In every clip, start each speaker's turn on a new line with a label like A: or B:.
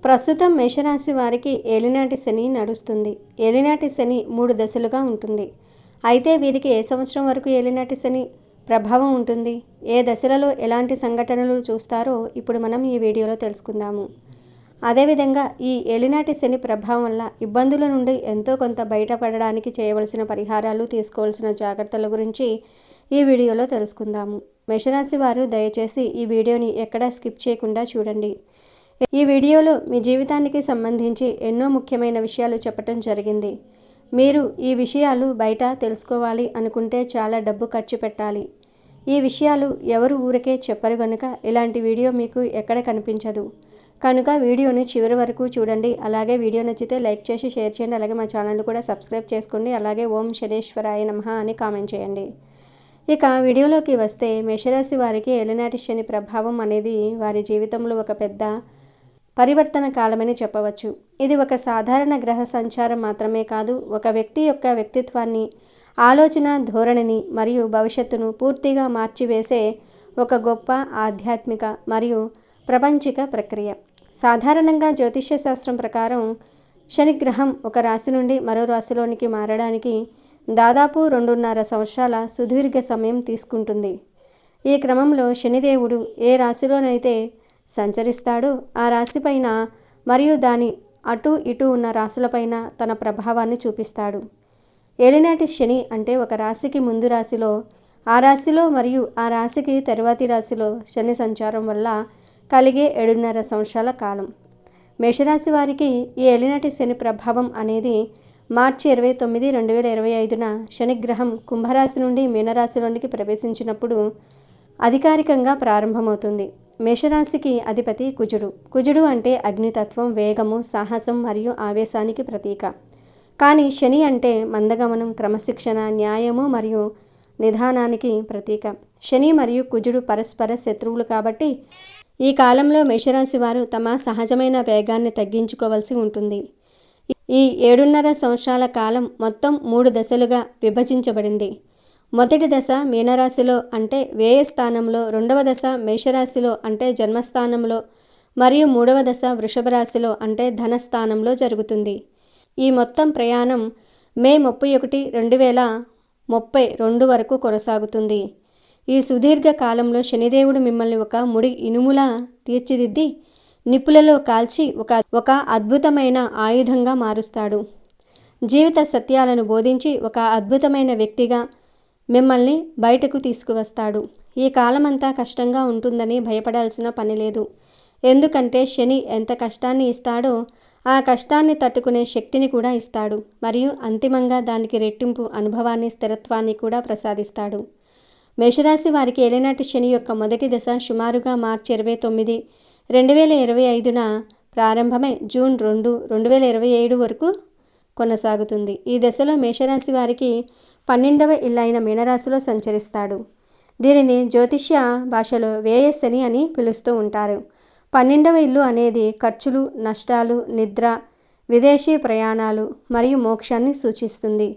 A: ప్రస్తుతం మేషరాశి వారికి ఏలినాటి శని నడుస్తుంది. ఏలినాటి శని 3 దశలుగా ఉంటుంది. అయితే వీరికి ఏ సంవత్సరం వరకు ఏలినాటి శని ప్రభావం ఉంటుంది, ఏ దశలలో ఎలాంటి సంఘటనలు చూస్తారో ఇప్పుడు మనం ఈ వీడియోలో తెలుసుకుందాము. అదేవిధంగా ఈ ఏలినాటి శని ప్రభావం వల్ల ఇబ్బందుల నుండి ఎంతో కొంత బయటపడడానికి చేయవలసిన పరిహారాలు, తీసుకోవాల్సిన జాగ్రత్తల గురించి ఈ వీడియోలో తెలుసుకుందాము. మేషరాశి వారు దయచేసి ఈ వీడియోని ఎక్కడా స్కిప్ చేయకుండా చూడండి. ఈ వీడియోలో మీ జీవితానికి సంబంధించి ఎన్నో ముఖ్యమైన విషయాలు చెప్పటం జరిగింది. మీరు ఈ విషయాలు బయట తెలుసుకోవాలి అనుకుంటే చాలా డబ్బు ఖర్చు పెట్టాలి. ఈ విషయాలు ఎవరు ఊరికే చెప్పరు కనుక ఇలాంటి వీడియో మీకు ఎక్కడ కనిపించదు. కనుక వీడియోని చివరి వరకు చూడండి. అలాగే వీడియో నచ్చితే లైక్ చేసి షేర్ చేయండి. అలాగే మా ఛానల్ కూడా సబ్స్క్రైబ్ చేసుకోండి. అలాగే ఓం శనేశ్వరాయ నమః అని కామెంట్ చేయండి. ఇక వీడియోలోకి వస్తే మేషరాశి వారికి ఏలినాటి శని ప్రభావం అనేది వారి జీవితంలో ఒక పెద్ద పరివర్తన కాలమని చెప్పవచ్చు. ఇది ఒక సాధారణ గ్రహ సంచారం మాత్రమే కాదు, ఒక వ్యక్తి యొక్క వ్యక్తిత్వాన్ని, ఆలోచన ధోరణిని మరియు భవిష్యత్తును పూర్తిగా మార్చివేసే ఒక గొప్ప ఆధ్యాత్మిక మరియు ప్రపంచిక ప్రక్రియ. సాధారణంగా జ్యోతిష్య శాస్త్రం ప్రకారం శనిగ్రహం ఒక రాశి నుండి మరో రాశిలోనికి మారడానికి దాదాపు 2.5 సంవత్సరాల సుదీర్ఘ సమయం తీసుకుంటుంది. ఈ క్రమంలో శనిదేవుడు ఏ రాశిలోనైతే సంచరిస్తాడో ఆ రాశిపైన మరియు దాని అటు ఇటు ఉన్న రాశులపైన తన ప్రభావాన్ని చూపిస్తాడు. ఏలినాటి శని అంటే ఒక రాశికి ముందు రాశిలో, ఆ రాశిలో మరియు ఆ రాశికి తరువాతి రాశిలో శని సంచారం వల్ల కలిగే 7.5 సంవత్సరాల కాలం. మేషరాశి వారికి ఈ ఏలినాటి శని ప్రభావం అనేది మార్చి 29, 2025న శనిగ్రహం కుంభరాశి నుండి మీనరాశిలోనికి ప్రవేశించినప్పుడు అధికారికంగా ప్రారంభమవుతుంది. మేషరాశికి అధిపతి కుజుడు. కుజుడు అంటే అగ్నితత్వం, వేగము, సాహసం మరియు ఆవేశానికి ప్రతీక. కానీ శని అంటే మందగమనం, క్రమశిక్షణ, న్యాయము మరియు నిదానానికి ప్రతీక. శని మరియు కుజుడు పరస్పర శత్రువులు కాబట్టి ఈ కాలంలో మేషరాశి వారు తమ సహజమైన వేగాన్ని తగ్గించుకోవాల్సి ఉంటుంది. ఈ 7.5 సంవత్సరాల కాలం మొత్తం 3 దశలుగా విభజించబడింది. మొదటి దశ మీనరాశిలో అంటే వ్యయ స్థానంలో, రెండవ దశ మేషరాశిలో అంటే జన్మస్థానంలో మరియు మూడవ దశ వృషభ రాశిలో అంటే ధనస్థానంలో జరుగుతుంది. ఈ మొత్తం ప్రయాణం మే 31, 2032 వరకు కొనసాగుతుంది. ఈ సుదీర్ఘ కాలంలో శనిదేవుడు మిమ్మల్ని ఒక ముడి ఇనుములా తీర్చిదిద్ది నిప్పులలో కాల్చి ఒక అద్భుతమైన ఆయుధంగా మారుస్తాడు. జీవిత సత్యాలను బోధించి ఒక అద్భుతమైన వ్యక్తిగా మిమ్మల్ని బయటకు తీసుకువస్తాడు. ఈ కాలమంతా కష్టంగా ఉంటుందని భయపడాల్సిన పని లేదు. ఎందుకంటే శని ఎంత కష్టాన్ని ఇస్తాడో ఆ కష్టాన్ని తట్టుకునే శక్తిని కూడా ఇస్తాడు మరియు అంతిమంగా దానికి రెట్టింపు అనుభవాన్ని, స్థిరత్వాన్ని కూడా ప్రసాదిస్తాడు. మేషరాశి వారికి ఏలినాటి శని యొక్క మొదటి దశ సుమారుగా మార్చి 29, 2025న ప్రారంభమై జూన్ 2, 2027 వరకు కొనసాగుతుంది. ఈ దశలో మేషరాశి వారికి 12వ ఇల్లు అయిన మీనరాశిలో సంచరిస్తాడు. దీనిని జ్యోతిష్య భాషలో వ్యయ శని అని పిలుస్తూ ఉంటారు. 12వ ఇల్లు అనేది ఖర్చులు, నష్టాలు, నిద్ర, విదేశీ ప్రయాణాలు మరియు మోక్షాన్ని సూచిస్తుంది.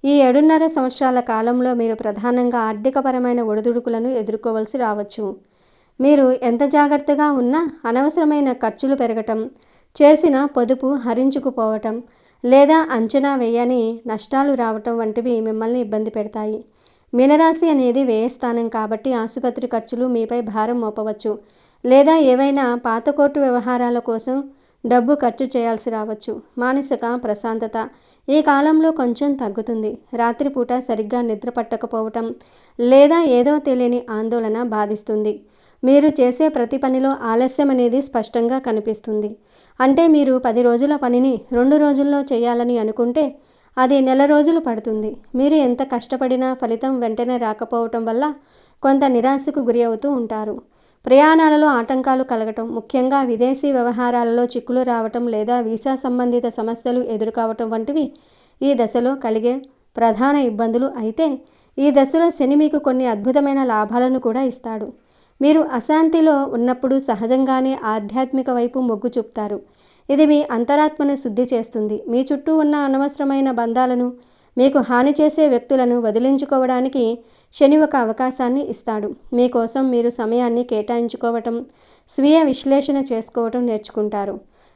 A: ఈ 7.5 సంవత్సరాల కాలంలో మీరు ప్రధానంగా ఆర్థికపరమైన ఒడిదుడుకులను ఎదుర్కోవాల్సి రావచ్చు. మీరు ఎంత జాగ్రత్తగా ఉన్నా అనవసరమైన ఖర్చులు పెరగటం, చేసిన పొదుపు హరించుకుపోవటం లేదా అంచనా వేయని నష్టాలు రావటం వంటివి మిమ్మల్ని ఇబ్బంది పెడతాయి. మీనరాశి అనేది వ్యయస్థానం కాబట్టి ఆసుపత్రి ఖర్చులు మీపై భారం మోపవచ్చు లేదా ఏవైనా పాత కోర్టు వ్యవహారాల కోసం డబ్బు ఖర్చు చేయాల్సి రావచ్చు. మానసిక ప్రశాంతత ఈ కాలంలో కొంచెం తగ్గుతుంది. రాత్రిపూట సరిగ్గా నిద్ర పట్టకపోవటం లేదా ఏదో తెలియని ఆందోళన బాధిస్తుంది. మీరు చేసే ప్రతి పనిలో ఆలస్యం అనేది స్పష్టంగా కనిపిస్తుంది. అంటే మీరు 10 రోజుల పనిని 2 రోజుల్లో చేయాలని అనుకుంటే అది నెల రోజులు పడుతుంది. మీరు ఎంత కష్టపడినా ఫలితం వెంటనే రాకపోవటం వల్ల కొంత నిరాశకు గురి అవుతూ ఉంటారు. ప్రయాణాలలో ఆటంకాలు కలగటం, ముఖ్యంగా విదేశీ వ్యవహారాలలో చిక్కులు రావటం లేదా వీసా సంబంధిత సమస్యలు ఎదుర్కోవటం వంటివి ఈ దశలో కలిగే ప్రధాన ఇబ్బందులు. అయితే ఈ దశలో శని మీకు కొన్ని అద్భుతమైన లాభాలను కూడా ఇస్తాడు. మీరు అశాంతిలో ఉన్నప్పుడు సహజంగానే ఆధ్యాత్మిక వైపు మొగ్గు చూపుతారు. ఇది మీ అంతరాత్మను శుద్ధి చేస్తుంది. మీ చుట్టూ ఉన్న అనవసరమైన బంధాలను మీకు హాని చేసే వ్యక్తులను వదిలించుకోవడానికి శని ఒక అవకాశాన్ని ఇస్తాడు. మీకోసం మీరు సమయాన్ని కేటాయించుకోవటం, స్వీయ విశ్లేషణ చేసుకోవటం నేర్చుకుంటారు.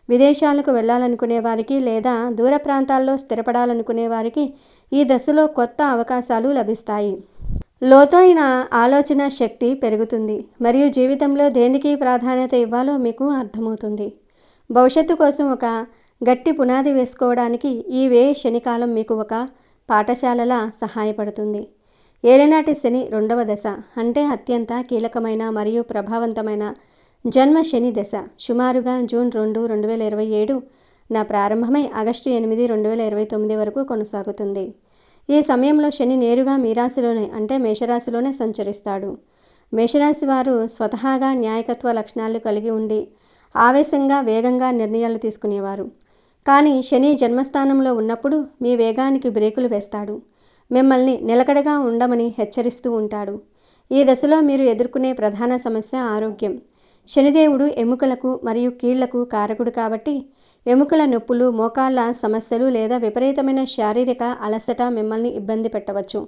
A: విదేశాలకు వెళ్ళాలనుకునే వారికి లేదా దూర ప్రాంతాల్లో స్థిరపడాలనుకునే వారికి ఈ దశలో కొత్త అవకాశాలు లభిస్తాయి. లోతైన ఆలోచన శక్తి పెరుగుతుంది మరియు జీవితంలో దేనికి ప్రాధాన్యత ఇవ్వాలో మీకు అర్థమవుతుంది. భవిష్యత్తు కోసం ఒక గట్టి పునాది వేసుకోవడానికి ఈ శనికాలం మీకు ఒక పాఠశాలలా సహాయపడుతుంది. ఏలినాటి శని 2వ దశ అంటే అత్యంత కీలకమైన మరియు ప్రభావవంతమైన జన్మ శని దశ సుమారుగా జూన్ 2, 2027 ప్రారంభమై ఆగస్టు 8, 2029 వరకు కొనసాగుతుంది. ఈ సమయంలో శని నేరుగా మీ రాశిలోనే అంటే మేషరాశిలోనే సంచరిస్తాడు. మేషరాశి వారు స్వతహాగా న్యాయకత్వ లక్షణాలు కలిగి ఉండి ఆవేశంగా వేగంగా నిర్ణయాలు తీసుకునేవారు. కానీ శని జన్మస్థానంలో ఉన్నప్పుడు మీ వేగానికి బ్రేకులు వేస్తాడు. మిమ్మల్ని నిలకడగా ఉండమని హెచ్చరిస్తూ ఉంటాడు. ఈ దశలో మీరు ఎదుర్కొనే ప్రధాన సమస్య ఆరోగ్యం. శనిదేవుడు ఎముకలకు మరియు కీళ్లకు కారకుడు కాబట్టి ఎముకల నొప్పులు, మోకాళ్ళ సమస్యలు లేదా విపరీతమైన శారీరక అలసట మిమ్మల్ని ఇబ్బంది పెట్టవచ్చు.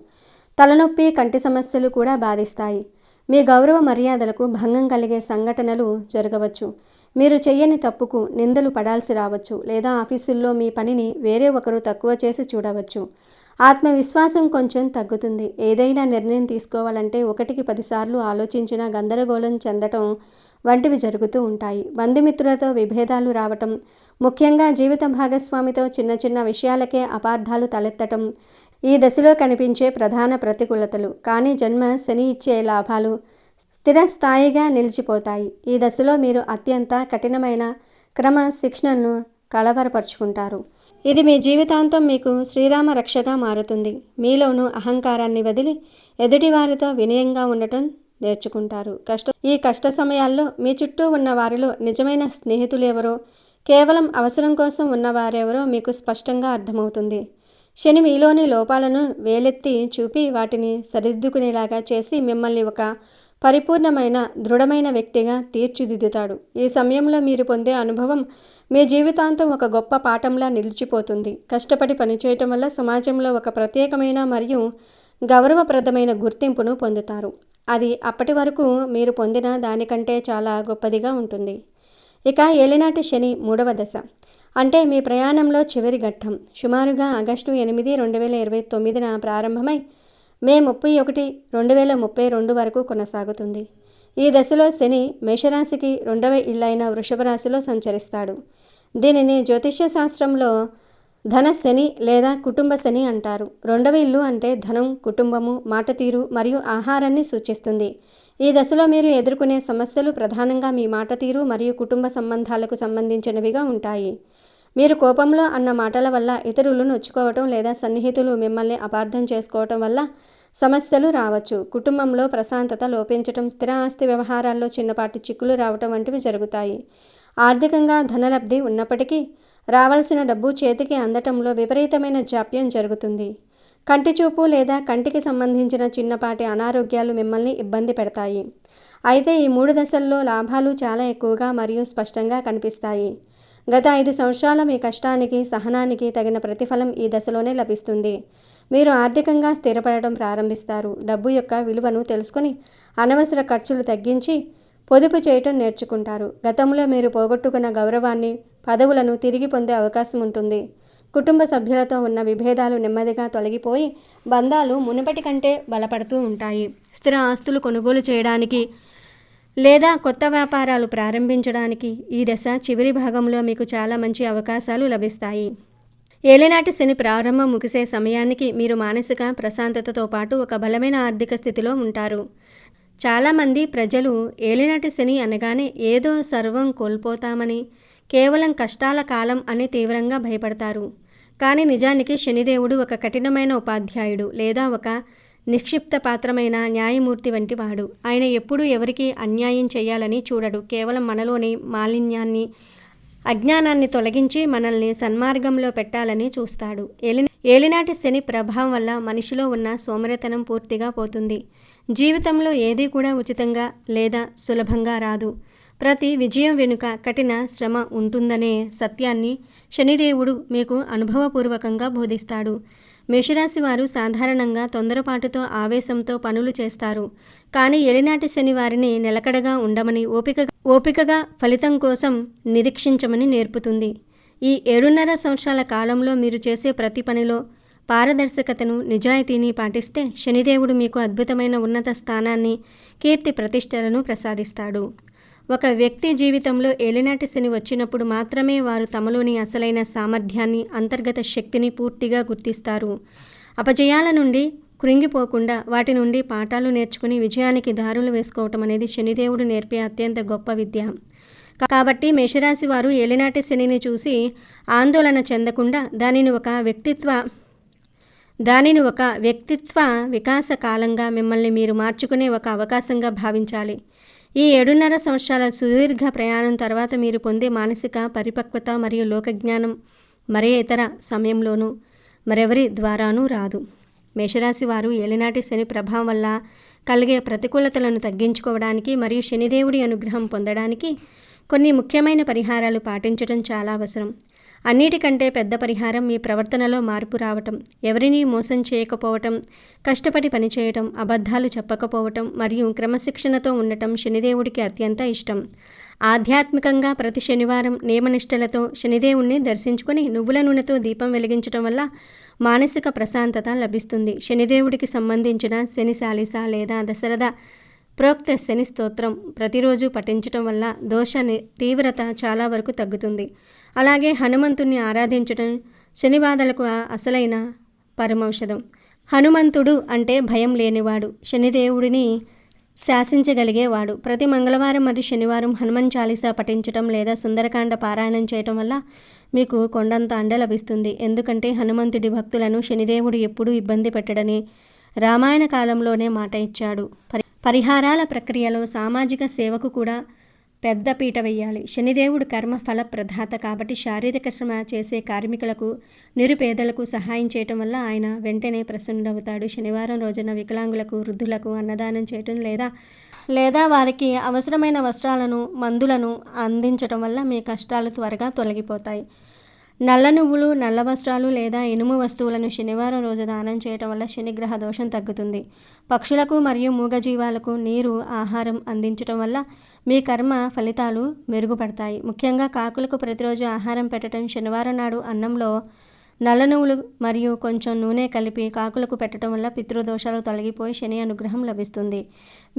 A: తలనొప్పి, కంటి సమస్యలు కూడా బాధిస్తాయి. మీ గౌరవ మర్యాదలకు భంగం కలిగే సంఘటనలు జరగవచ్చు. మీరు చెయ్యని తప్పుకు నిందలు పడాల్సి రావచ్చు లేదా ఆఫీసుల్లో మీ పనిని వేరే ఒకరు తక్కువ చేసి చూడవచ్చు. ఆత్మవిశ్వాసం కొంచెం తగ్గుతుంది. ఏదైనా నిర్ణయం తీసుకోవాలంటే 1కి 10 సార్లు ఆలోచించిన గందరగోళం చెందటం వంటివి జరుగుతూ ఉంటాయి. బంధుమిత్రులతో విభేదాలు రావటం, ముఖ్యంగా జీవిత భాగస్వామితో చిన్న చిన్న విషయాలకే అపార్థాలు తలెత్తటం ఈ దశలో కనిపించే ప్రధాన ప్రతికూలతలు. కానీ జన్మ శని ఇచ్చే లాభాలు స్థిరస్థాయిగా నిలిచిపోతాయి. ఈ దశలో మీరు అత్యంత కఠినమైన క్రమశిక్షణను కలవరపరుచుకుంటారు. ఇది మీ జీవితాంతం మీకు శ్రీరామ రక్షగా మారుతుంది. మీలోనూ అహంకారాన్ని వదిలి ఎదుటివారితో వినయంగా ఉండటం నేర్చుకుంటారు. ఈ కష్ట సమయాల్లో మీ చుట్టూ ఉన్న వారిలో నిజమైన స్నేహితులు ఎవరో, కేవలం అవసరం కోసం ఉన్నవారెవరో మీకు స్పష్టంగా అర్థమవుతుంది. శని మీలోని లోపాలను వేలెత్తి చూపి వాటిని సరిదిద్దుకునేలాగా చేసి మిమ్మల్ని ఒక పరిపూర్ణమైన దృఢమైన వ్యక్తిగా తీర్చిదిద్దుతాడు. ఈ సమయంలో మీరు పొందే అనుభవం మీ జీవితాంతం ఒక గొప్ప పాఠంలా నిలిచిపోతుంది. కష్టపడి పనిచేయటం వల్ల సమాజంలో ఒక ప్రత్యేకమైన మరియు గౌరవప్రదమైన గుర్తింపును పొందుతారు. అది అప్పటి వరకు మీరు పొందిన దానికంటే చాలా గొప్పదిగా ఉంటుంది. ఇక ఏలినాటి శని 3వ దశ అంటే మీ ప్రయాణంలో చివరి ఘట్టం సుమారుగా ఆగస్టు 8, 2029 ప్రారంభమై మే 31, 2032 వరకు కొనసాగుతుంది. ఈ దశలో శని మేషరాశికి 2వ ఇల్లైన వృషభ రాశిలో సంచరిస్తాడు. దీనిని జ్యోతిష్య శాస్త్రంలో ధన శని లేదా కుటుంబ శని అంటారు. 2వ ఇల్లు అంటే ధనం, కుటుంబము, మాట తీరు మరియు ఆహారాన్ని సూచిస్తుంది. ఈ దశలో మీరు ఎదుర్కొనే సమస్యలు ప్రధానంగా మీ మాట తీరు మరియు కుటుంబ సంబంధాలకు సంబంధించినవిగా ఉంటాయి. మీరు కోపంలో అన్న మాటల వల్ల ఇతరులు నొచ్చుకోవటం లేదా సన్నిహితులు మిమ్మల్ని అపార్థం చేసుకోవటం వల్ల సమస్యలు రావచ్చు. కుటుంబంలో ప్రశాంతత లోపించటం, స్థిర ఆస్తి వ్యవహారాల్లో చిన్నపాటి చిక్కులు రావటం వంటివి జరుగుతాయి. ఆర్థికంగా ధనలబ్ధి ఉన్నప్పటికీ రావాల్సిన డబ్బు చేతికి అందటంలో విపరీతమైన జాప్యం జరుగుతుంది. కంటి చూపు లేదా కంటికి సంబంధించిన చిన్నపాటి అనారోగ్యాలు మిమ్మల్ని ఇబ్బంది పెడతాయి. అయితే ఈ 3 దశల్లో లాభాలు చాలా ఎక్కువగా మరియు స్పష్టంగా కనిపిస్తాయి. గత 5 సంవత్సరాల మీ కష్టానికి, సహనానికి తగిన ప్రతిఫలం ఈ దశలోనే లభిస్తుంది. మీరు ఆర్థికంగా స్థిరపడటం ప్రారంభిస్తారు. డబ్బు యొక్క విలువను తెలుసుకొని అనవసర ఖర్చులు తగ్గించి పొదుపు చేయటం నేర్చుకుంటారు. గతంలో మీరు పోగొట్టుకున్న గౌరవాన్ని, పదవులను తిరిగి పొందే అవకాశం ఉంటుంది. కుటుంబ సభ్యులతో ఉన్న విభేదాలు నెమ్మదిగా తొలగిపోయి బంధాలు మునుపటి కంటే బలపడుతూ ఉంటాయి. స్థిర ఆస్తులు కొనుగోలు చేయడానికి లేదా కొత్త వ్యాపారాలు ప్రారంభించడానికి ఈ దశ చివరి భాగంలో మీకు చాలా మంచి అవకాశాలు లభిస్తాయి. ఏలినాటి శని ప్రారంభం ముగిసే సమయానికి మీరు మానసిక ప్రశాంతతతో పాటు ఒక బలమైన ఆర్థిక స్థితిలో ఉంటారు. చాలామంది ప్రజలు ఏలినాటి శని అనగానే ఏదో సర్వం కోల్పోతామని, కేవలం కష్టాల కాలం అని తీవ్రంగా భయపడతారు. కానీ నిజానికి శనిదేవుడు ఒక కఠినమైన ఉపాధ్యాయుడు లేదా ఒక నిక్షిప్త పాత్రమైన న్యాయమూర్తి వంటి వాడు. ఆయన ఎప్పుడూ ఎవరికి అన్యాయం చేయాలని చూడడు. కేవలం మనలోని మాలిన్యాన్ని, అజ్ఞానాన్ని తొలగించి మనల్ని సన్మార్గంలో పెట్టాలని చూస్తాడు. ఏలినాటి శని ప్రభావం వల్ల మనిషిలో ఉన్న సోమరితనం పూర్తిగా పోతుంది. జీవితంలో ఏదీ కూడా ఉచితంగా లేదా సులభంగా రాదు. ప్రతి విజయం వెనుక కఠిన శ్రమ ఉంటుందనే సత్యాన్ని శనిదేవుడు మీకు అనుభవపూర్వకంగా బోధిస్తాడు. మేషరాశి వారు సాధారణంగా తొందరపాటుతో ఆవేశంతో పనులు చేస్తారు. కానీ ఏలినాటి శని వారిని నిలకడగా ఉండమని, ఓపికగా ఫలితం కోసం నిరీక్షించమని నేర్పుతుంది. ఈ 7.5 సంవత్సరాల కాలంలో మీరు చేసే ప్రతి పనిలో పారదర్శకతను, నిజాయితీని పాటిస్తే శనిదేవుడు మీకు అద్భుతమైన ఉన్నత స్థానాన్ని, కీర్తి ప్రతిష్టలను ప్రసాదిస్తాడు. ఒక వ్యక్తి జీవితంలో ఏలినాటి శని వచ్చినప్పుడు మాత్రమే వారు తమలోని అసలైన సామర్థ్యాన్ని, అంతర్గత శక్తిని పూర్తిగా గుర్తిస్తారు. అపజయాల నుండి కృంగిపోకుండా వాటి నుండి పాఠాలు నేర్చుకుని విజయానికి దారులు వేసుకోవటం అనేది శనిదేవుడు నేర్పే అత్యంత గొప్ప విద్య. కాబట్టి మేషరాశి వారు ఏలినాటి శనిని చూసి ఆందోళన చెందకుండా దానిని ఒక వ్యక్తిత్వ వికాస కాలంగా, మిమ్మల్ని మీరు మార్చుకునే ఒక అవకాశంగా భావించాలి. ఈ 7.5 సంవత్సరాల సుదీర్ఘ ప్రయాణం తర్వాత మీరు పొందే మానసిక పరిపక్వత మరియు లోకజ్ఞానం మరే ఇతర సమయంలోనూ మరెవరి ద్వారానూ రాదు. మేషరాశి వారు ఏలినాటి శని ప్రభావం వల్ల కలిగే ప్రతికూలతలను తగ్గించుకోవడానికి మరియు శనిదేవుడి అనుగ్రహం పొందడానికి కొన్ని ముఖ్యమైన పరిహారాలు పాటించడం చాలా అవసరం. అన్నిటికంటే పెద్ద పరిహారం మీ ప్రవర్తనలో మార్పు రావటం, ఎవరినీ మోసం చేయకపోవటం, కష్టపడి పనిచేయటం, అబద్ధాలు చెప్పకపోవటం మరియు క్రమశిక్షణతో ఉండటం శనిదేవుడికి అత్యంత ఇష్టం. ఆధ్యాత్మికంగా ప్రతి శనివారం నియమనిష్టలతో శనిదేవుణ్ణి దర్శించుకొని నువ్వుల నూనెతో దీపం వెలిగించడం వల్ల మానసిక ప్రశాంతత లభిస్తుంది. శనిదేవుడికి సంబంధించిన శని చాలీస లేదా దశరథ ప్రోక్త శని స్తోత్రం ప్రతిరోజు పఠించటం వల్ల దోష తీవ్రత చాలా వరకు తగ్గుతుంది. అలాగే హనుమంతుణ్ణి ఆరాధించడం శని బాధలకు అసలైన పరమౌషధం. హనుమంతుడు అంటే భయం లేనివాడు, శనిదేవుడిని శాసించగలిగేవాడు. ప్రతి మంగళవారం మరియు శనివారం హనుమాన్ చాలీసా పఠించటం లేదా సుందరకాండ పారాయణం చేయటం వల్ల మీకు కొండంత అండ లభిస్తుంది. ఎందుకంటే హనుమంతుడి భక్తులను శనిదేవుడు ఎప్పుడూ ఇబ్బంది పెట్టడని రామాయణ కాలంలోనే మాట ఇచ్చాడు. పరిహారాల ప్రక్రియలో సామాజిక సేవకు కూడా పెద్ద పీట వేయాలి. శనిదేవుడు కర్మ ఫల ప్రదాత కాబట్టి శారీరక శ్రమ చేసే కార్మికులకు, నిరుపేదలకు సహాయం చేయటం వల్ల ఆయన వెంటనే ప్రసన్నుడవుతాడు. శనివారం రోజున వికలాంగులకు, వృద్ధులకు అన్నదానం చేయటం లేదా వారికి అవసరమైన వస్త్రాలను, మందులను అందించటం వల్ల మీ కష్టాలు త్వరగా తొలగిపోతాయి. నల్ల నువ్వులు, నల్ల వస్త్రాలు లేదా ఇనుము వస్తువులను శనివారం రోజు దానం చేయటం వల్ల శనిగ్రహ దోషం తగ్గుతుంది. పక్షులకు మరియు మూగజీవాలకు నీరు, ఆహారం అందించటం వల్ల మీ కర్మ ఫలితాలు మెరుగుపడతాయి. ముఖ్యంగా కాకులకు ప్రతిరోజు ఆహారం పెట్టడం, శనివారం నాడు అన్నంలో నల్ల నువ్వులు మరియు కొంచెం నూనె కలిపి కాకులకు పెట్టడం వల్ల పితృదోషాలు తొలగిపోయి శని అనుగ్రహం లభిస్తుంది.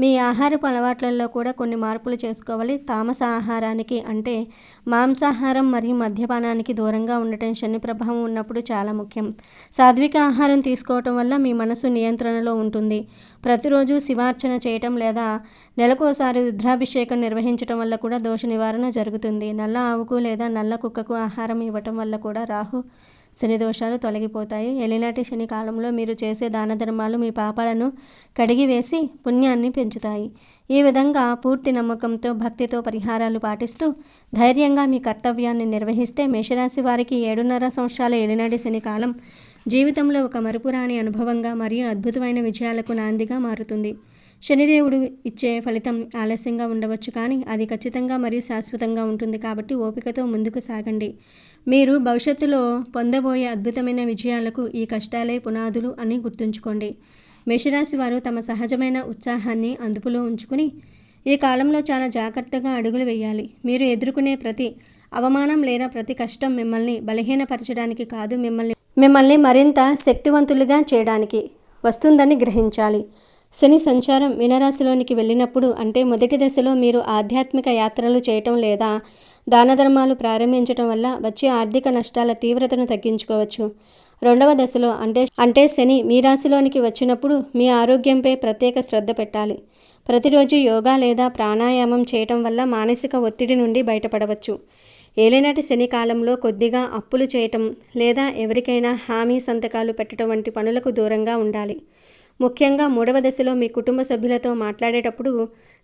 A: మీ ఆహారపు అలవాట్లలో కూడా కొన్ని మార్పులు చేసుకోవాలి. తామస ఆహారానికి అంటే మాంసాహారం మరియు మద్యపానానికి దూరంగా ఉండటం శని ప్రభావం ఉన్నప్పుడు చాలా ముఖ్యం. సాత్విక ఆహారం తీసుకోవటం వల్ల మీ మనసు నియంత్రణలో ఉంటుంది. ప్రతిరోజు శివార్చన చేయటం లేదా నెలకోసారి రుద్రాభిషేకం నిర్వహించటం వల్ల కూడా దోష నివారణ జరుగుతుంది. నల్ల ఆవుకు లేదా నల్ల కుక్కకు ఆహారం ఇవ్వటం వల్ల కూడా రాహు శని దోషాలు తొలగిపోతాయి. ఏలినాటి శని కాలంలో మీరు చేసే దాన ధర్మాలు మీ పాపాలను కడిగివేసి పుణ్యాన్ని పెంచుతాయి. ఈ విధంగా పూర్తి నమ్మకంతో, భక్తితో పరిహారాలు పాటిస్తూ ధైర్యంగా మీ కర్తవ్యాన్ని నిర్వహిస్తే మేషరాశి వారికి 7.5 సంవత్సరాల ఏలినాటి శని కాలం జీవితంలో ఒక మరుపురాని అనుభవంగా మరియు అద్భుతమైన విజయాలకు నాందిగా మారుతుంది. శనిదేవుడు ఇచ్చే ఫలితం ఆలస్యంగా ఉండవచ్చు, కానీ అది ఖచ్చితంగా మరియు శాశ్వతంగా ఉంటుంది. కాబట్టి ఓపికతో ముందుకు సాగండి. మీరు భవిష్యత్తులో పొందబోయే అద్భుతమైన విజయాలకు ఈ కష్టాలే పునాదులు అని గుర్తుంచుకోండి. మేషరాశి వారు తమ సహజమైన ఉత్సాహాన్ని అదుపులో ఉంచుకుని ఈ కాలంలో చాలా జాగ్రత్తగా అడుగులు వేయాలి. మీరు ఎదుర్కొనే ప్రతి అవమానం లేదా ప్రతి కష్టం మిమ్మల్ని బలహీనపరచడానికి కాదు, మిమ్మల్ని మరింత శక్తివంతులుగా చేయడానికి వస్తుందని గ్రహించాలి. శని సంచారం మీనరాశిలోనికి వెళ్ళినప్పుడు, అంటే మొదటి దశలో మీరు ఆధ్యాత్మిక యాత్రలు చేయటం లేదా దాన ధర్మాలు ప్రారంభించటం వల్ల వచ్చే ఆర్థిక నష్టాల తీవ్రతను తగ్గించుకోవచ్చు. రెండవ దశలో అంటే శని మీ రాశిలోనికి వచ్చినప్పుడు మీ ఆరోగ్యంపై ప్రత్యేక శ్రద్ధ పెట్టాలి. ప్రతిరోజు యోగా లేదా ప్రాణాయామం చేయటం వల్ల మానసిక ఒత్తిడి నుండి బయటపడవచ్చు. ఏలినాటి శని కాలంలో కొద్దిగా అప్పులు చేయటం లేదా ఎవరికైనా హామీ సంతకాలు పెట్టడం వంటి పనులకు దూరంగా ఉండాలి. ముఖ్యంగా 3వ దశలో మీ కుటుంబ సభ్యులతో మాట్లాడేటప్పుడు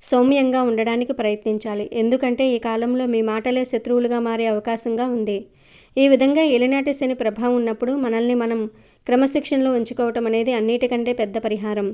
A: సౌమ్యంగా ఉండడానికి ప్రయత్నించాలి. ఎందుకంటే ఈ కాలంలో మీ మాటలే శత్రువులుగా మారే అవకాశంగా ఉంది. ఈ విధంగా ఏలినాటి శని ప్రభావం ఉన్నప్పుడు మనల్ని మనం క్రమశిక్షణలో ఉంచుకోవటం అనేది అన్నిటికంటే పెద్ద పరిహారం.